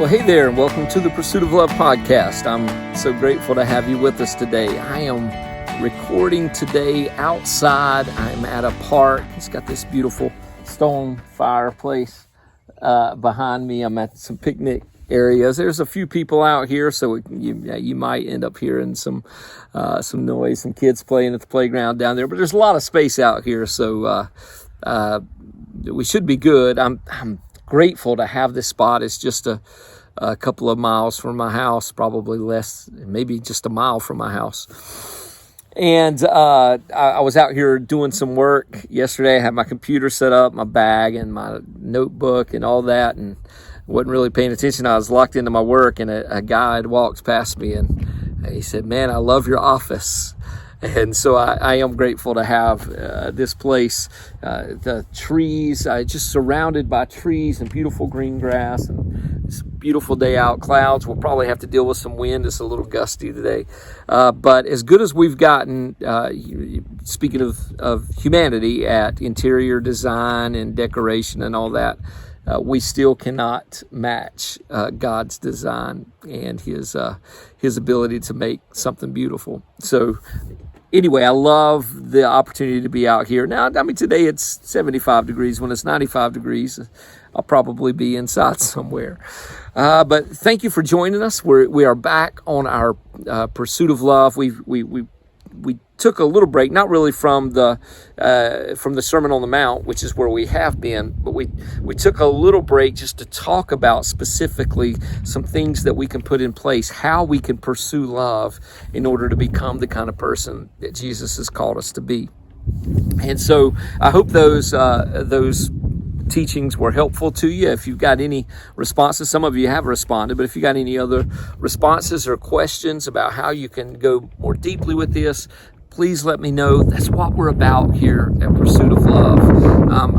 Well, hey there, and welcome to the Pursuit of Love podcast. I'm so grateful to have you with us today. I am recording today outside. I'm at a park. It's got this beautiful stone fireplace behind me. I'm at some picnic areas. There's a few people out here, so you might end up hearing some noise, some kids playing at the playground down there. But there's a lot of space out here, so we should be good. I'm grateful to have this spot. It's just a couple of miles from my house, probably less, maybe just a mile from my house. And I was out here doing some work yesterday. I had my computer set up, my bag and my notebook and all that, and wasn't really paying attention. I was locked into my work, and a guy had walked past me, and he said, "Man, I love your office." And so I am grateful to have this place, the trees, just surrounded by trees and beautiful green grass, and it's a beautiful day out. Clouds, we'll probably have to deal with some wind. It's a little gusty today. But as good as we've gotten, speaking of humanity, at interior design and decoration and all that, we still cannot match God's design and His ability to make something beautiful. So anyway, I love the opportunity to be out here. Now, I mean, today it's 75 degrees. When it's 95 degrees, I'll probably be inside somewhere. But thank you for joining us. We are back on our pursuit of love. We took a little break, not really from the Sermon on the Mount, which is where we have been, but we took a little break just to talk about specifically some things that we can put in place, how we can pursue love in order to become the kind of person that Jesus has called us to be. And so I hope those teachings were helpful to you. If you've got any responses, some of you have responded, but if you got any other responses or questions about how you can go more deeply with this, please let me know. That's what we're about here at Pursuit of Love.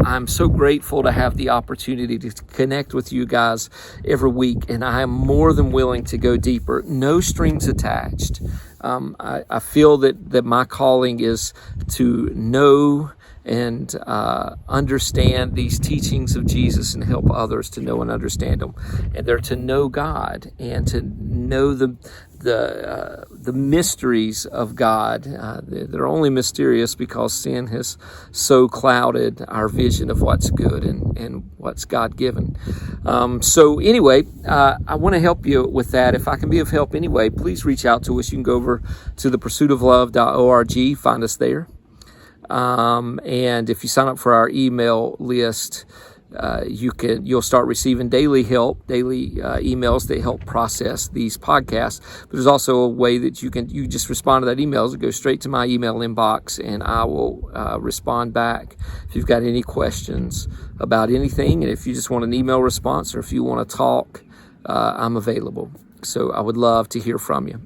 I'm so grateful to have the opportunity to connect with you guys every week, and I am more than willing to go deeper. No strings attached. I feel that my calling is to know and understand these teachings of Jesus and help others to know and understand them. And they're to know God and to know the mysteries of God. They're only mysterious because sin has so clouded our vision of what's good and what's God-given. So anyway, I want to help you with that. If I can be of help anyway, please reach out to us. You can go over to thepursuitoflove.org, find us there. And if you sign up for our email list, you'll start receiving daily emails that help process these podcasts. But there's also a way that you just respond to that email. It'll go straight to my email inbox, and I will respond back if you've got any questions about anything. And if you just want an email response, or if you want to talk, I'm available. So I would love to hear from you.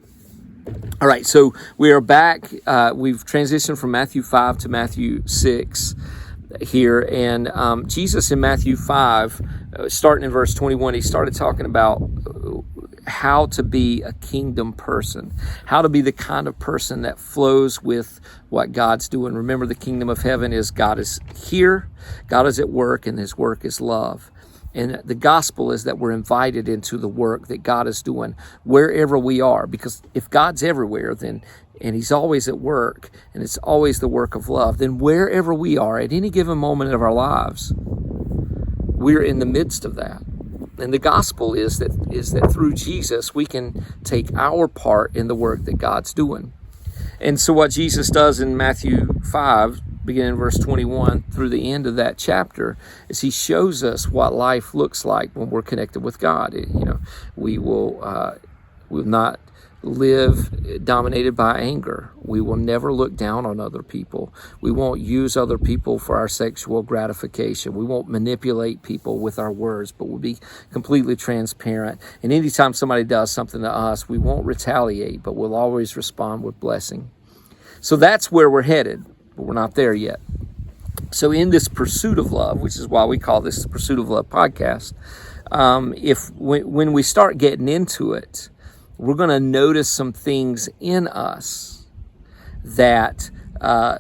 All right, so we are back. We've transitioned from Matthew 5 to Matthew 6 here. And Jesus in Matthew 5, starting in verse 21, he started talking about how to be a kingdom person, how to be the kind of person that flows with what God's doing. Remember, the kingdom of heaven is God is here, God is at work, and His work is love. And the gospel is that we're invited into the work that God is doing wherever we are. Because if God's everywhere, and He's always at work, and it's always the work of love, then wherever we are at any given moment of our lives, we're in the midst of that. And the gospel is that through Jesus, we can take our part in the work that God's doing. And so what Jesus does in Matthew 5, beginning in verse 21 through the end of that chapter, is He shows us what life looks like when we're connected with God. We will not live dominated by anger. We will never look down on other people. We won't use other people for our sexual gratification. We won't manipulate people with our words, but we'll be completely transparent. And anytime somebody does something to us, we won't retaliate, but we'll always respond with blessing. So that's where we're headed, but we're not there yet. So in this pursuit of love, which is why we call this the Pursuit of Love podcast, when we start getting into it, we're going to notice some things in us that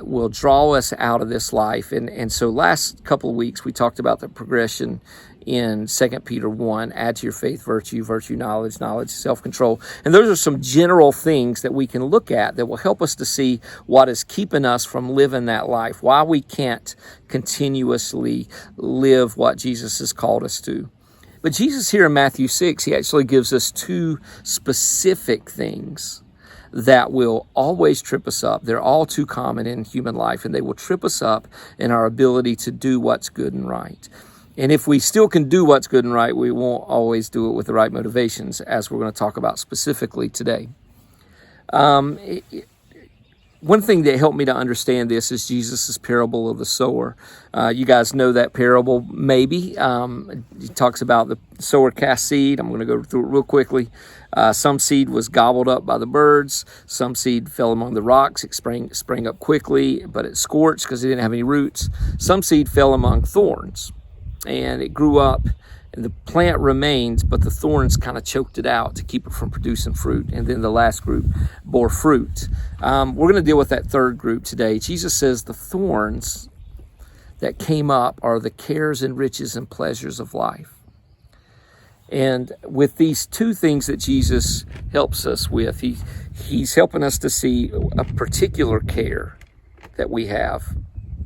will draw us out of this life. And so last couple of weeks, we talked about the progression in 2 Peter 1. Add to your faith virtue, virtue knowledge, knowledge self-control. And those are some general things that we can look at that will help us to see what is keeping us from living that life, why we can't continuously live what Jesus has called us to. But Jesus here in Matthew 6, he actually gives us two specific things that will always trip us up. They're all too common in human life, and they will trip us up in our ability to do what's good and right. And if we still can do what's good and right, we won't always do it with the right motivations, as we're going to talk about specifically today. One thing that helped me to understand this is Jesus' parable of the sower. You guys know that parable, maybe. He talks about the sower cast seed. I'm going to go through it real quickly. Some seed was gobbled up by the birds. Some seed fell among the rocks. It sprang up quickly, but it scorched because it didn't have any roots. Some seed fell among thorns, and it grew up, and the plant remains, but the thorns kind of choked it out to keep it from producing fruit. And then the last group bore fruit. We're going to deal with that third group today. Jesus says the thorns that came up are the cares and riches and pleasures of life. And with these two things that Jesus helps us with, he's helping us to see a particular care that we have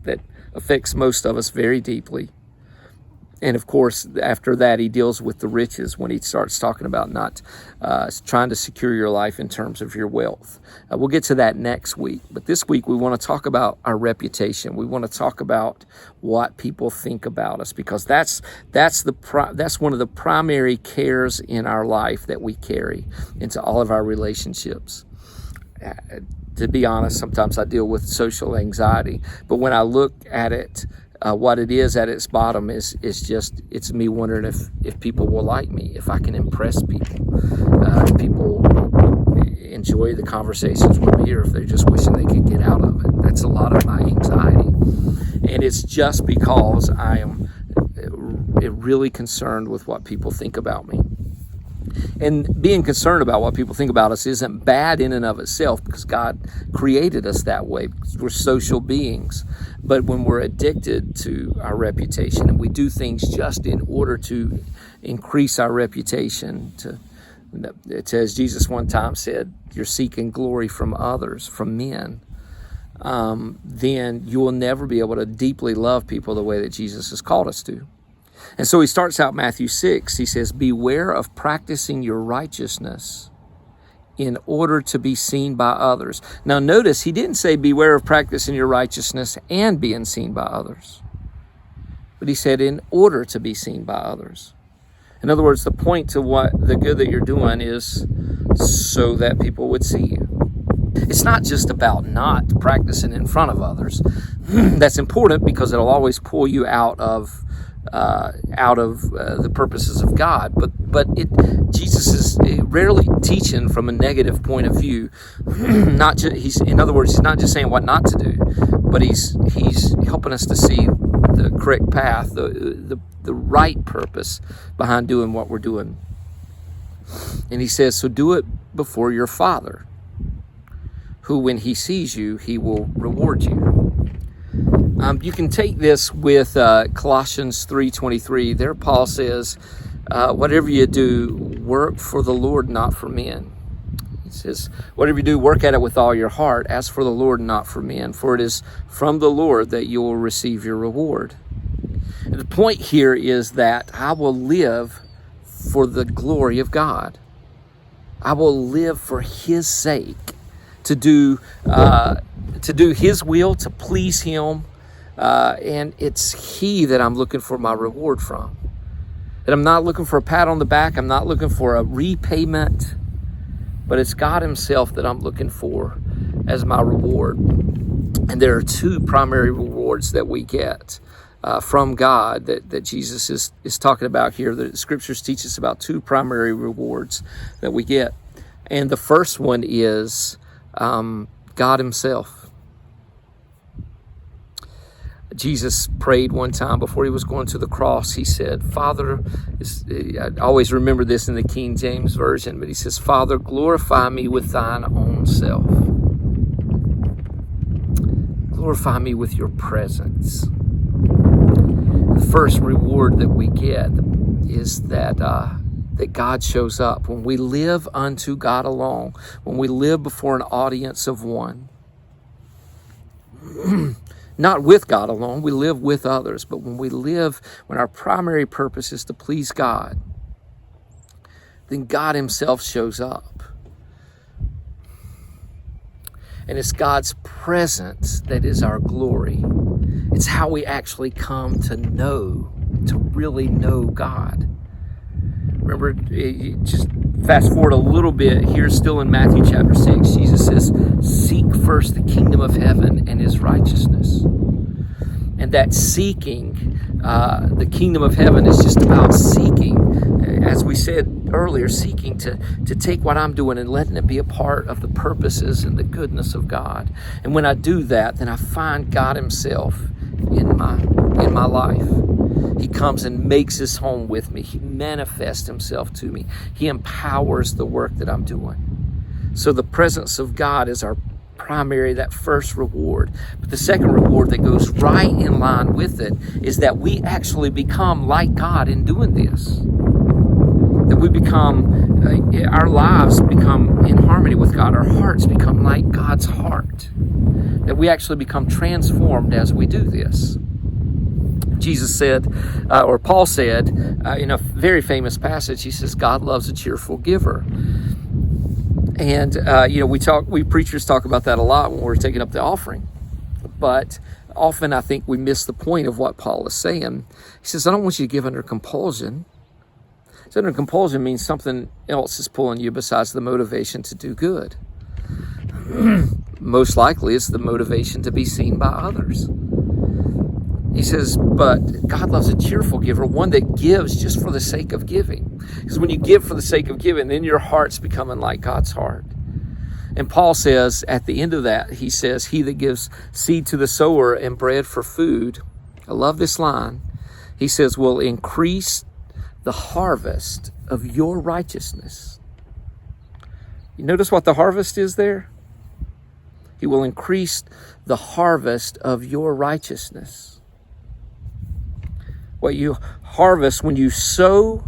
that affects most of us very deeply. And of course, after that, he deals with the riches when he starts talking about not trying to secure your life in terms of your wealth. We'll get to that next week. But this week, we want to talk about our reputation. We want to talk about what people think about us, because that's one of the primary cares in our life that we carry into all of our relationships. To be honest, sometimes I deal with social anxiety. But when I look at it, what it is at its bottom is just, it's me wondering if people will like me, if I can impress people, if people enjoy the conversations with me, or if they're just wishing they could get out of it. That's a lot of my anxiety. And it's just because I am really concerned with what people think about me. And being concerned about what people think about us isn't bad in and of itself, because God created us that way, because we're social beings. But when we're addicted to our reputation and we do things just in order to increase our reputation, as Jesus one time said, you're seeking glory from others, from men, then you will never be able to deeply love people the way that Jesus has called us to. And so he starts out Matthew 6. He says, beware of practicing your righteousness in order to be seen by others. Now notice, he didn't say beware of practicing your righteousness and being seen by others. But he said in order to be seen by others. In other words, the point to what the good that you're doing is so that people would see you. It's not just about not practicing in front of others. That's important, because it'll always pull you out of the purposes of God, but Jesus is rarely teaching from a negative point of view. In other words, he's not just saying what not to do, but he's helping us to see the correct path, the right purpose behind doing what we're doing. And he says, so do it before your Father, who when he sees you, he will reward you. You can take this with Colossians 3:23. There Paul says, whatever you do, work for the Lord, not for men. He says, whatever you do, work at it with all your heart, as for the Lord, not for men. For it is from the Lord that you will receive your reward. And the point here is that I will live for the glory of God. I will live for his sake, to do his will, to please him. And it's he that I'm looking for my reward from. That I'm not looking for a pat on the back. I'm not looking for a repayment. But it's God himself that I'm looking for as my reward. And there are two primary rewards that we get from God that Jesus is talking about here. The scriptures teach us about two primary rewards that we get. And the first one is God himself. Jesus prayed one time before he was going to the cross. He said, Father, I always remember this in the King James Version, but he says, Father, glorify me with thine own self. Glorify me with your presence. The first reward that we get, is that God shows up. When we live unto God alone, when we live before an audience of one, not with God alone, we live with others, but when our primary purpose is to please God, then God himself shows up. And it's God's presence that is our glory. It's how we actually come to really know God. Remember, just fast forward a little bit, here still in Matthew chapter 6, Jesus says, seek first the kingdom of heaven and his righteousness. And that seeking, the kingdom of heaven is just about seeking, as we said earlier, seeking to take what I'm doing and letting it be a part of the purposes and the goodness of God. And when I do that, then I find God himself in my life. He comes and makes his home with me. He manifests himself to me. He empowers the work that I'm doing. So the presence of God is our primary, that first reward. But the second reward that goes right in line with it is that we actually become like God in doing this. That we become, our lives become in harmony with God. Our hearts become like God's heart. That we actually become transformed as we do this. Jesus said, or Paul said, in a very famous passage, he says, God loves a cheerful giver. And, we preachers talk about that a lot when we're taking up the offering. But often I think we miss the point of what Paul is saying. He says, I don't want you to give under compulsion. So under compulsion means something else is pulling you besides the motivation to do good. Most likely it's the motivation to be seen by others. He says, but God loves a cheerful giver, one that gives just for the sake of giving. Because when you give for the sake of giving, then your heart's becoming like God's heart. And Paul says at the end of that, he says, he that gives seed to the sower and bread for food, I love this line, he says, will increase the harvest of your righteousness. You notice what the harvest is there? He will increase the harvest of your righteousness. What you harvest when you sow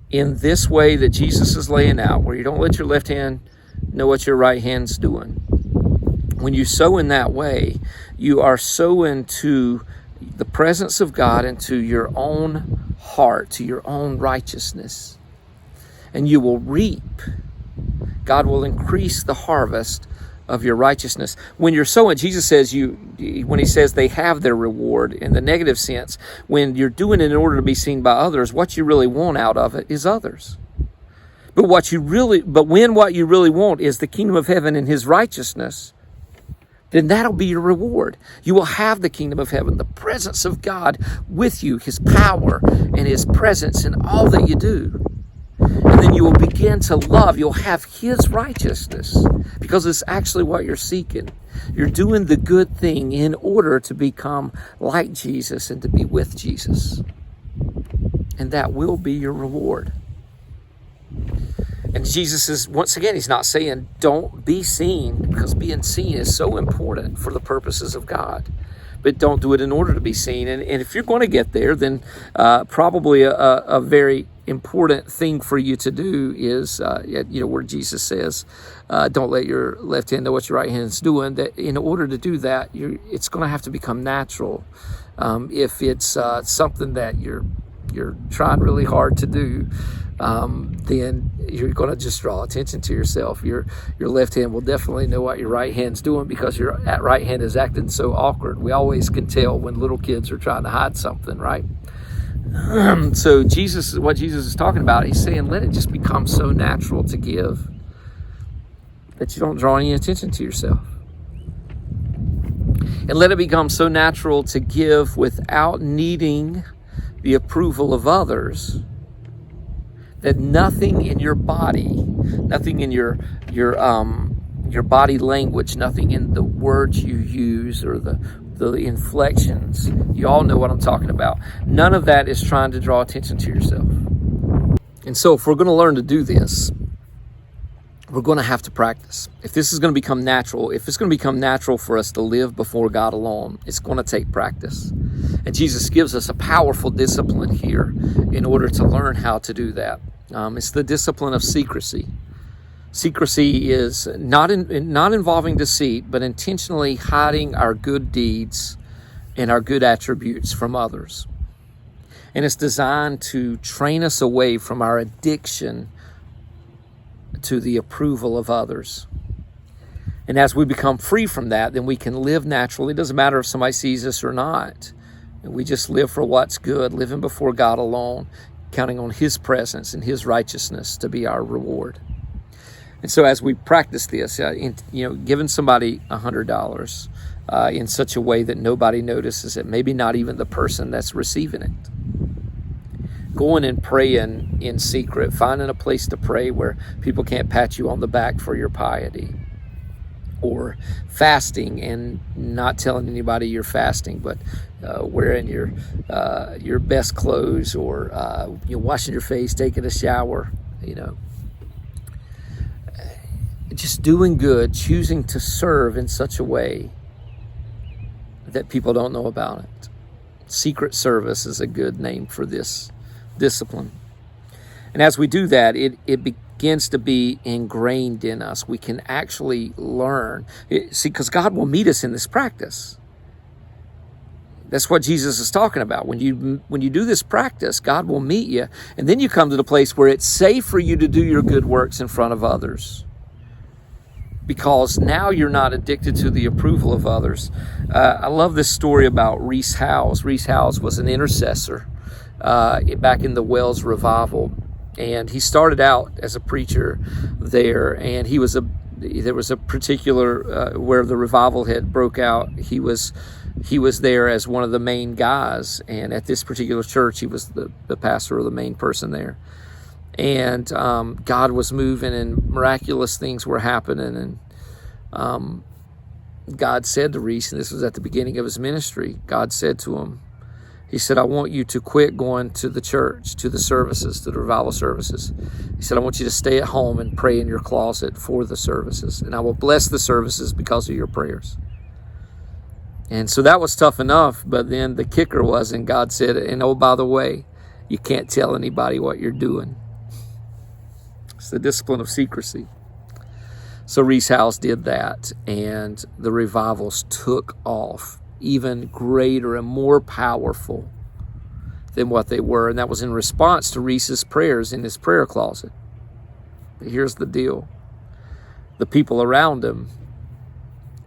in this way that Jesus is laying out, where you don't let your left hand know what your right hand's doing. When you sow in that way, you are sowing to the presence of God and to your own heart, to your own righteousness. And you will reap. God will increase the harvest of your righteousness. When you're sowing, Jesus says when he says they have their reward in the negative sense, when you're doing it in order to be seen by others, what you really want out of it is others. But when what you really want is the kingdom of heaven and his righteousness, then that'll be your reward. You will have the kingdom of heaven, the presence of God with you, his power and his presence in all that you do. And then you will begin to love. You'll have his righteousness because it's actually what you're seeking. You're doing the good thing in order to become like Jesus and to be with Jesus. And that will be your reward. And Jesus is, once again, he's not saying don't be seen, because being seen is so important for the purposes of God. But don't do it in order to be seen. And if you're going to get there, then probably a very important thing for you to do is, where Jesus says, don't let your left hand know what your right hand is doing. That in order to do that, it's going to have to become natural. If it's something that you're trying really hard to do, then you're going to just draw attention to yourself. Your left hand will definitely know what your right hand's doing because your right hand is acting so awkward. We always can tell when little kids are trying to hide something, right? So what Jesus is talking about, he's saying let it just become so natural to give that you don't draw any attention to yourself. And let it become so natural to give without needing the approval of others, that nothing in your body, nothing in your body language, nothing in the words you use or the inflections, you all know what I'm talking about. None of that is trying to draw attention to yourself. And so if we're going to learn to do this, we're going to have to practice. If this is going to become natural, if it's going to become natural for us to live before God alone, it's going to take practice. And Jesus gives us a powerful discipline here in order to learn how to do that. It's the discipline of secrecy. Secrecy is not involving deceit, but intentionally hiding our good deeds and our good attributes from others. And it's designed to train us away from our addiction to the approval of others. And as we become free from that, then we can live naturally. It doesn't matter if somebody sees us or not. And we just live for what's good, living before God alone, counting on His presence and His righteousness to be our reward. And so as we practice this, giving somebody $100 in such a way that nobody notices it, maybe not even the person that's receiving it. Going and praying in secret, finding a place to pray where people can't pat you on the back for your piety. Or fasting and not telling anybody you're fasting, but wearing your best clothes, or washing your face, taking a shower, just doing good, choosing to serve in such a way that people don't know about it. Secret service is a good name for this discipline. And as we do that, it begins to be ingrained in us. We can actually learn. Because God will meet us in this practice. That's what Jesus is talking about. When you do this practice, God will meet you. And then you come to the place where it's safe for you to do your good works in front of others. Because now you're not addicted to the approval of others. I love this story about Rees Howes. Rees Howes was an intercessor back in the Wells revival. And he started out as a preacher there, and there was a particular where the revival had broke out. He was there as one of the main guys, and at this particular church, he was the pastor or the main person there. And God was moving, and miraculous things were happening. And God said to Rees, and this was at the beginning of his ministry, God said to him, He said, I want you to quit going to the church, to the services, to the revival services. He said, I want you to stay at home and pray in your closet for the services. And I will bless the services because of your prayers. And so that was tough enough. But then the kicker was, and God said, and oh, by the way, you can't tell anybody what you're doing. It's the discipline of secrecy. So Rees Howes did that, and the revivals took off, even greater and more powerful than what they were. And that was in response to Rees's prayers in his prayer closet. But here's the deal. The people around him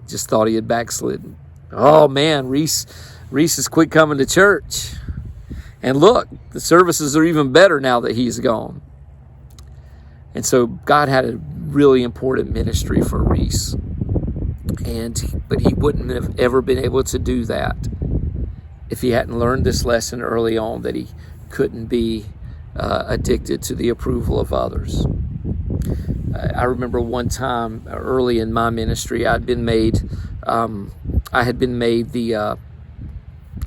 just thought he had backslidden. Oh man, Rees has quit coming to church. And look, the services are even better now that he's gone. And so God had a really important ministry for Rees. But he wouldn't have ever been able to do that if he hadn't learned this lesson early on, that he couldn't be addicted to the approval of others. I remember one time early in my ministry, I had been made the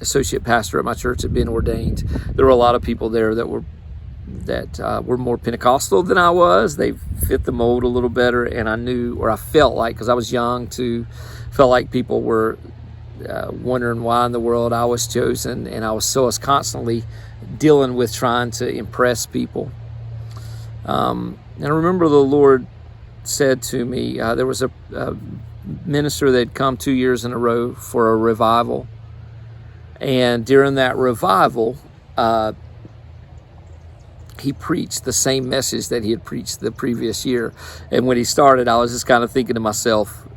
associate pastor at my church, had been ordained. There were a lot of people there that were more Pentecostal than I was. They fit the mold a little better, and I knew, or I felt like, because I was young too, felt like people were wondering why in the world I was chosen, and I was constantly dealing with trying to impress people. And I remember the Lord said to me, there was a minister that had come 2 years in a row for a revival, and during that revival, he preached the same message that he had preached the previous year. And when he started, I was just kind of thinking to myself,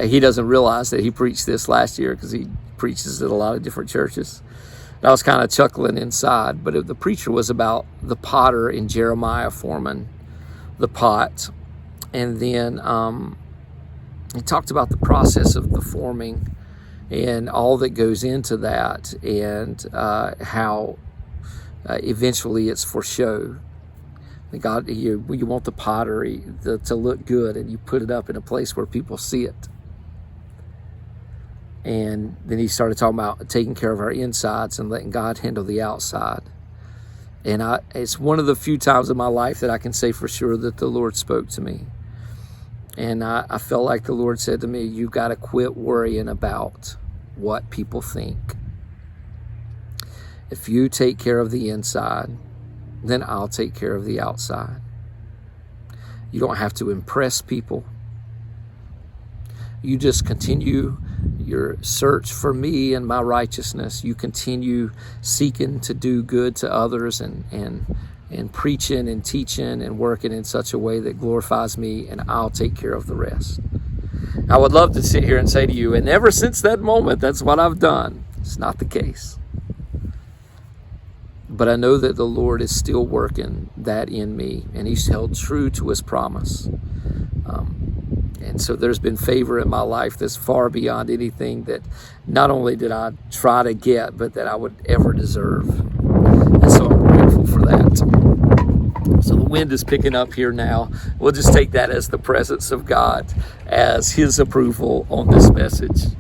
he doesn't realize that he preached this last year, because he preaches at a lot of different churches. And I was kind of chuckling inside, but the preacher was about the potter in Jeremiah forming the pot. And then he talked about the process of the forming and all that goes into that, and how eventually it's for show. God, you want the pottery to look good, and you put it up in a place where people see it. And then he started talking about taking care of our insides and letting God handle the outside. And it's one of the few times in my life that I can say for sure that the Lord spoke to me. And I felt like the Lord said to me, you got to quit worrying about what people think. If you take care of the inside, then I'll take care of the outside. You don't have to impress people. You just continue your search for me and my righteousness. You continue seeking to do good to others and preaching and teaching and working in such a way that glorifies me, and I'll take care of the rest. I would love to sit here and say to you, and ever since that moment, that's what I've done. It's not the case. But I know that the Lord is still working that in me, and He's held true to His promise. And so there's been favor in my life that's far beyond anything that not only did I try to get, but that I would ever deserve. And so I'm grateful for that. So the wind is picking up here now. We'll just take that as the presence of God, as His approval on this message.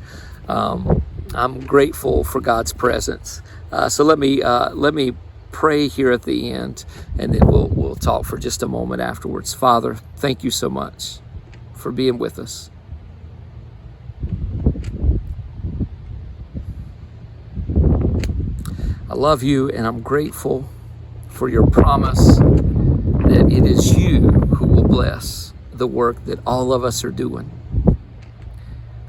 I'm grateful for God's presence. So let me pray here at the end, and then we'll talk for just a moment afterwards. Father, thank you so much for being with us. I love you, and I'm grateful for your promise that it is you who will bless the work that all of us are doing.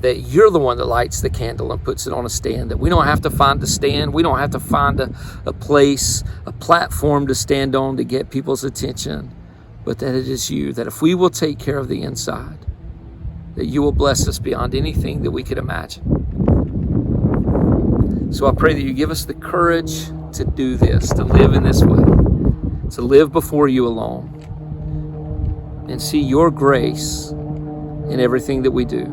That you're the one that lights the candle and puts it on a stand, that we don't have to find a stand, we don't have to find a place, a platform to stand on to get people's attention, but that it is you, that if we will take care of the inside, that you will bless us beyond anything that we could imagine. So I pray that you give us the courage to do this, to live in this way, to live before you alone, and see your grace in everything that we do,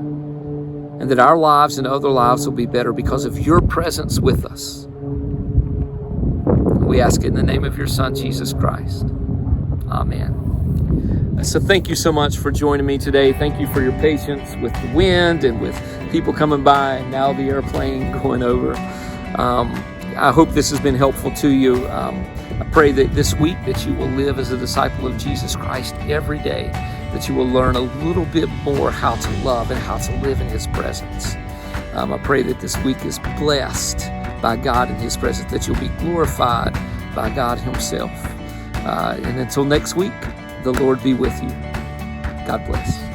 and that our lives and other lives will be better because of your presence with us. We ask it in the name of your Son, Jesus Christ. Amen. So thank you so much for joining me today. Thank you for your patience with the wind and with people coming by, and now the airplane going over. I hope this has been helpful to you. I pray that this week that you will live as a disciple of Jesus Christ every day, that you will learn a little bit more how to love and how to live in His presence. I pray that this week is blessed by God in His presence, that you'll be glorified by God Himself. And until next week, the Lord be with you. God bless.